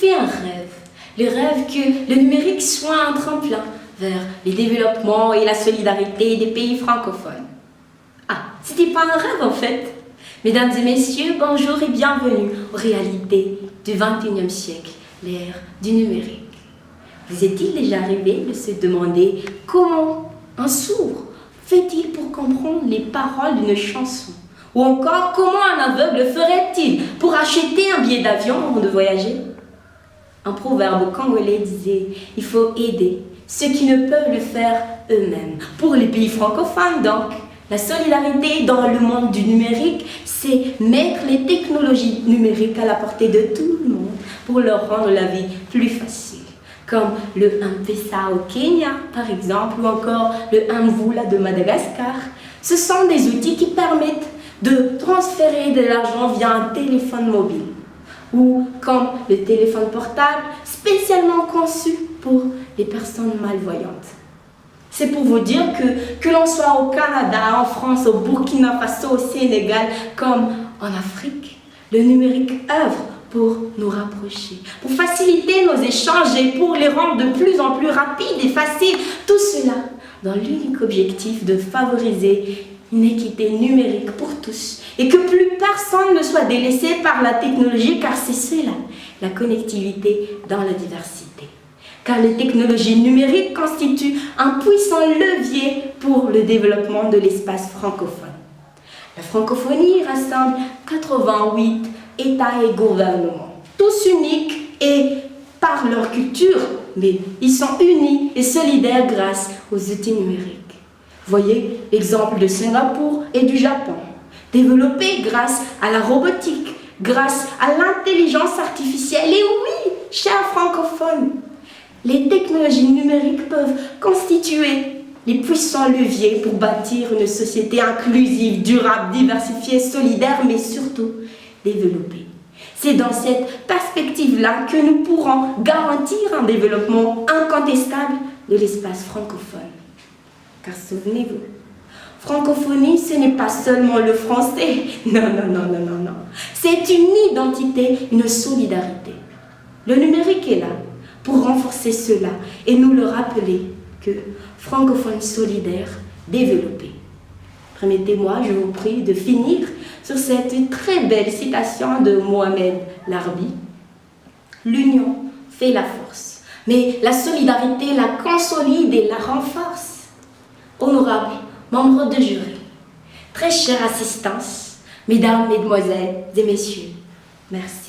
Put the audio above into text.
fait un rêve. Le rêve que le numérique soit un tremplin vers le développement et la solidarité des pays francophones. Ah, c'était pas un rêve en fait. Mesdames et messieurs, bonjour et bienvenue aux réalités du XXIe siècle, l'ère du numérique. Vous est-il déjà arrivé de se demander comment un sourd fait-il pour comprendre les paroles d'une chanson? Ou encore, comment un aveugle ferait-il pour acheter un billet d'avion avant de voyager? Un proverbe congolais disait « Il faut aider ceux qui ne peuvent le faire eux-mêmes ». Pour les pays francophones, donc, la solidarité dans le monde du numérique, c'est mettre les technologies numériques à la portée de tout le monde pour leur rendre la vie plus facile. Comme le M-Pesa au Kenya, par exemple, ou encore le Mvula de Madagascar. Ce sont des outils qui permettent de transférer de l'argent via un téléphone mobile. Ou comme le téléphone portable, spécialement conçu pour les personnes malvoyantes. C'est pour vous dire que l'on soit au Canada, en France, au Burkina Faso, au Sénégal, comme en Afrique, le numérique œuvre pour nous rapprocher, pour faciliter nos échanges et pour les rendre de plus en plus rapides et faciles. Tout cela dans l'unique objectif de favoriser une équité numérique pour tous et que plus personne ne soit délaissé par la technologie, car c'est cela, la connectivité dans la diversité. Car les technologies numériques constituent un puissant levier pour le développement de l'espace francophone. La francophonie rassemble 88 États et gouvernements, tous uniques et par leur culture, mais ils sont unis et solidaires grâce aux outils numériques. Voyez l'exemple de Singapour et du Japon, développés grâce à la robotique, grâce à l'intelligence artificielle. Et oui, chers francophones, les technologies numériques peuvent constituer les puissants leviers pour bâtir une société inclusive, durable, diversifiée, solidaire, mais surtout développée. C'est dans cette perspective-là que nous pourrons garantir un développement incontestable de l'espace francophone. Car souvenez-vous, francophonie, ce n'est pas seulement le français. Non. C'est une identité, une solidarité. Le numérique est là pour renforcer cela et nous le rappeler que francophone solidaire, développé. Permettez-moi, je vous prie, de finir sur cette très belle citation de Mohamed Larbi. L'union fait la force, mais la solidarité la consolide et la renforce. Honorables membres de jury, très chère assistance, mesdames, mesdemoiselles et messieurs, merci.